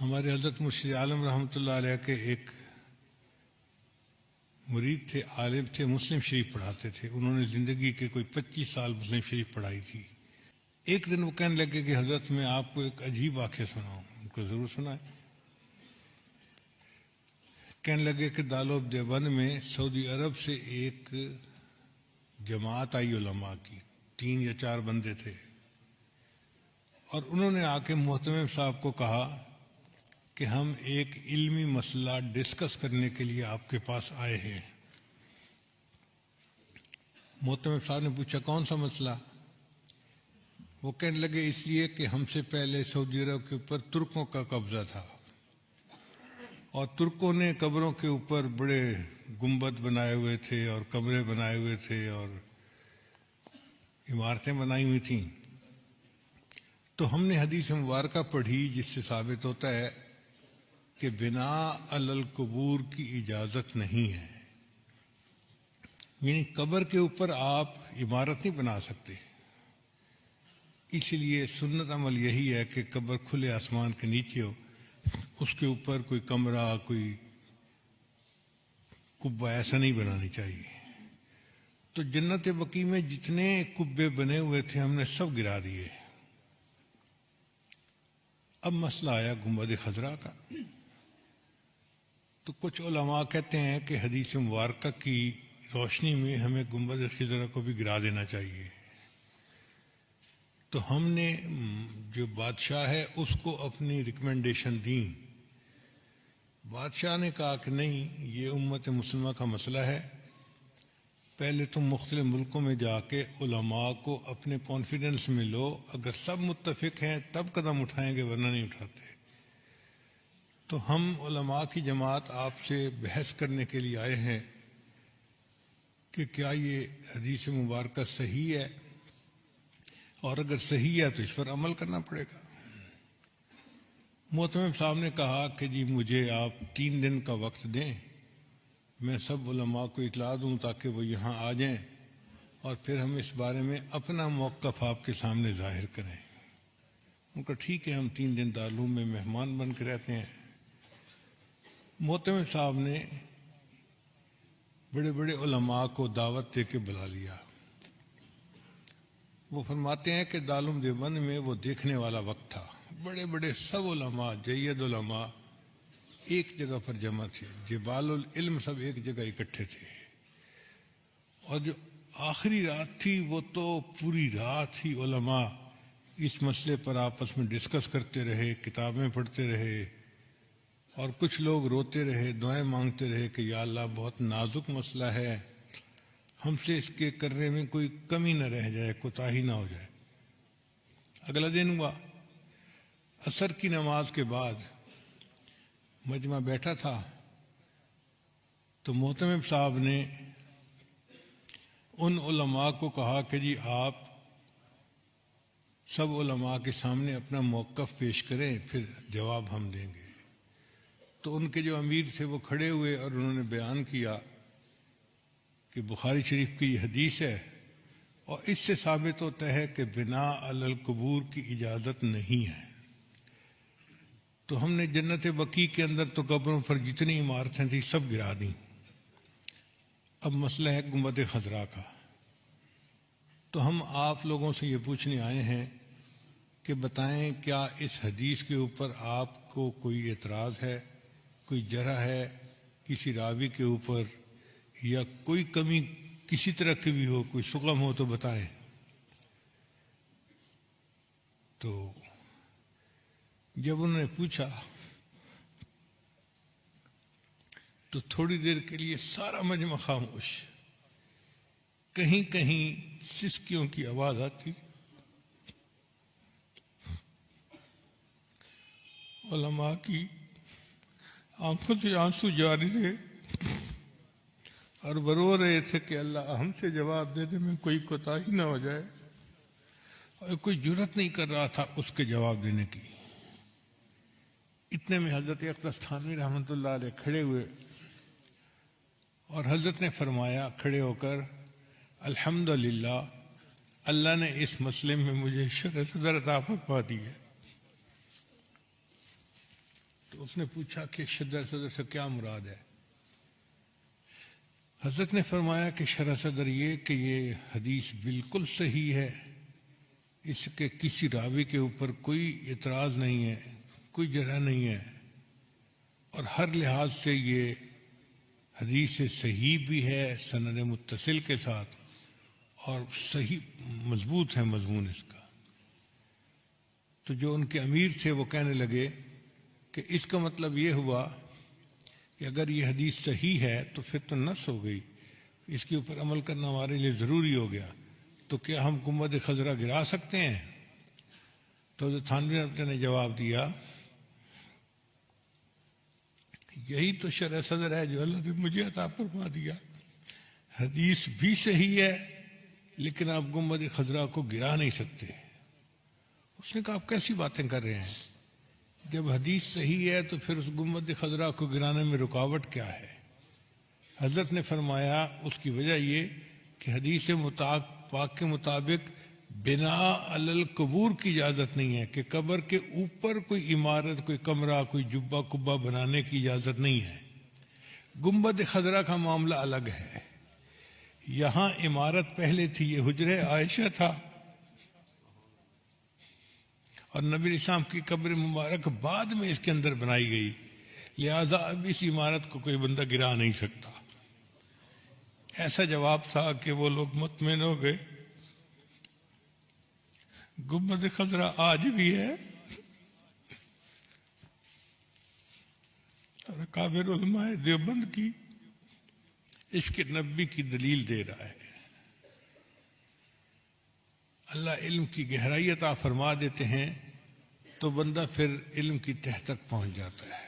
ہمارے حضرت مرشد عالم رحمۃ اللہ علیہ کے ایک مرید تھے، عالم تھے، مسلم شریف پڑھاتے تھے. انہوں نے زندگی کے کوئی 25 سال مسلم شریف پڑھائی تھی. ایک دن وہ کہنے لگے کہ حضرت میں آپ کو ایک عجیب واقعہ سناؤں. ان کو ضرور سنائیں. کہنے لگے کہ دارالعلوم دیوبند میں سعودی عرب سے ایک جماعت آئی علماء کی، 3 یا 4 بندے تھے، اور انہوں نے آ کے محتمم صاحب کو کہا کہ ہم ایک علمی مسئلہ ڈسکس کرنے کے لیے آپ کے پاس آئے ہیں. محتمم صاحب نے پوچھا کون سا مسئلہ؟ وہ کہنے لگے اس لیے کہ ہم سے پہلے سعودی عرب کے اوپر ترکوں کا قبضہ تھا، اور ترکوں نے قبروں کے اوپر بڑے گنبد بنائے ہوئے تھے اور کمرے بنائے ہوئے تھے اور عمارتیں بنائی ہوئی تھیں. تو ہم نے حدیث مبارکہ پڑھی جس سے ثابت ہوتا ہے کہ بنا علی القبور کی اجازت نہیں ہے. یعنی قبر کے اوپر آپ عمارت نہیں بنا سکتے. اس لیے سنت عمل یہی ہے کہ قبر کھلے آسمان کے نیچے ہو، اس کے اوپر کوئی کمرہ، کوئی قبہ ایسا نہیں بنانی چاہیے. تو جنت بقیع میں جتنے قبے بنے ہوئے تھے ہم نے سب گرا دیے. اب مسئلہ آیا گنبد خضرا کا. تو کچھ علماء کہتے ہیں کہ حدیث مبارکہ کی روشنی میں ہمیں گنبد خضرا کو بھی گرا دینا چاہیے. تو ہم نے جو بادشاہ ہے اس کو اپنی ریکمنڈیشن دیں. بادشاہ نے کہا کہ نہیں، یہ امت مسلمہ کا مسئلہ ہے، پہلے تم مختلف ملکوں میں جا کے علماء کو اپنے کانفیڈنس میں لو، اگر سب متفق ہیں تب قدم اٹھائیں گے ورنہ نہیں اٹھاتے. تو ہم علماء کی جماعت آپ سے بحث کرنے کے لیے آئے ہیں کہ کیا یہ حدیث مبارکہ صحیح ہے، اور اگر صحیح ہے تو اس پر عمل کرنا پڑے گا. محتمم صاحب نے کہا کہ جی مجھے آپ 3 دن کا وقت دیں، میں سب علماء کو اطلاع دوں تاکہ وہ یہاں آ جائیں، اور پھر ہم اس بارے میں اپنا موقف آپ کے سامنے ظاہر کریں. ان کا ٹھیک ہے، ہم 3 دن دارالعلوم میں مہمان بن کے رہتے ہیں. محتمم صاحب نے بڑے بڑے علماء کو دعوت دے کے بلا لیا. وہ فرماتے ہیں کہ دارالعلوم دیوبند میں وہ دیکھنے والا وقت تھا. بڑے بڑے سب علماء، جید علماء ایک جگہ پر جمع تھے، جبال العلم سب ایک جگہ اکٹھے تھے. اور جو آخری رات تھی وہ تو پوری رات ہی علماء اس مسئلے پر آپس میں ڈسکس کرتے رہے، کتابیں پڑھتے رہے، اور کچھ لوگ روتے رہے، دعائیں مانگتے رہے کہ یا اللہ بہت نازک مسئلہ ہے، ہم سے اس کے کرنے میں کوئی کمی نہ رہ جائے، کوتاہی نہ ہو جائے. اگلا دن ہوا، عصر کی نماز کے بعد مجمع بیٹھا تھا، تو محتمم صاحب نے ان علماء کو کہا کہ جی آپ سب علماء کے سامنے اپنا موقف پیش کریں، پھر جواب ہم دیں گے. تو ان کے جو امیر تھے وہ کھڑے ہوئے اور انہوں نے بیان کیا کہ بخاری شریف کی یہ حدیث ہے، اور اس سے ثابت ہوتا ہے کہ بنا علی القبور کی اجازت نہیں ہے. تو ہم نے جنت بقیع کے اندر تو قبروں پر جتنی عمارتیں تھیں سب گرا دیں. اب مسئلہ ہے گنبد خضرا کا. تو ہم آپ لوگوں سے یہ پوچھنے آئے ہیں کہ بتائیں کیا اس حدیث کے اوپر آپ کو کوئی اعتراض ہے، کوئی جرح ہے کسی راوی کے اوپر، یا کوئی کمی کسی طرح کی بھی ہو، کوئی شغم ہو تو بتائیں. تو جب انہوں نے پوچھا تو تھوڑی دیر کے لیے سارا مجمع خاموش. کہیں کہیں سسکیوں کی آواز آتی، علماء کی آنکھوں سے آنسو جاری تھے اور وہ رو رہے تھے کہ اللہ ہم سے جواب دینے میں کوئی کوتاہی نہ ہو جائے، اور کوئی جرات نہیں کر رہا تھا اس کے جواب دینے کی. اتنے میں حضرت اقدس تھانوی رحمۃ اللہ علیہ کھڑے ہوئے، اور حضرت نے فرمایا کھڑے ہو کر الحمدللہ اللہ نے اس مسئلے میں مجھے شرح صدر عطا فرما دی ہے. اس نے پوچھا کہ شرح صدر سے کیا مراد ہے؟ حضرت نے فرمایا کہ شرح صدر یہ کہ یہ حدیث بالکل صحیح ہے، اس کے کسی راوی کے اوپر کوئی اعتراض نہیں ہے، کوئی جرح نہیں ہے، اور ہر لحاظ سے یہ حدیث صحیح بھی ہے سند متصل کے ساتھ، اور صحیح مضبوط ہے مضمون اس کا۔ تو جو ان کے امیر تھے وہ کہنے لگے کہ اس کا مطلب یہ ہوا کہ اگر یہ حدیث صحیح ہے تو پھر تو نص ہو گئی، اس کے اوپر عمل کرنا ہمارے لیے ضروری ہو گیا، تو کیا ہم گنبد خضرا گرا سکتے ہیں؟ تو حضرت تھانوی رحمۃ اللہ نے جواب دیا، یہی تو شرح صدر ہے جو اللہ نے مجھے عطا فرما دیا، حدیث بھی صحیح ہے لیکن آپ گنبد خضرا کو گرا نہیں سکتے۔ اس نے کہا آپ کیسی باتیں کر رہے ہیں؟ جب حدیث صحیح ہے تو پھر اس گنبد خضرا کو گرانے میں رکاوٹ کیا ہے؟ حضرت نے فرمایا اس کی وجہ یہ کہ حدیث پاک کے مطابق بنا علی القبور کی اجازت نہیں ہے، کہ قبر کے اوپر کوئی عمارت، کوئی کمرہ، کوئی جبہ کبہ بنانے کی اجازت نہیں ہے۔ گنبد خضرا کا معاملہ الگ ہے، یہاں عمارت پہلے تھی، یہ حجرہ عائشہ تھا، اور نبی اسلام کی قبر مبارک بعد میں اس کے اندر بنائی گئی، لہذا اب اس عمارت کو کوئی بندہ گرا نہیں سکتا۔ ایسا جواب تھا کہ وہ لوگ مطمئن ہو گئے۔ گنبد خضرا آج بھی ہے، اور اکابر علماء دیوبند کی عشق نبی کی دلیل دے رہا ہے۔ اللہ علم کی گہرائی عطا فرما دیتے ہیں تو بندہ پھر علم کی تہ تک پہنچ جاتا ہے۔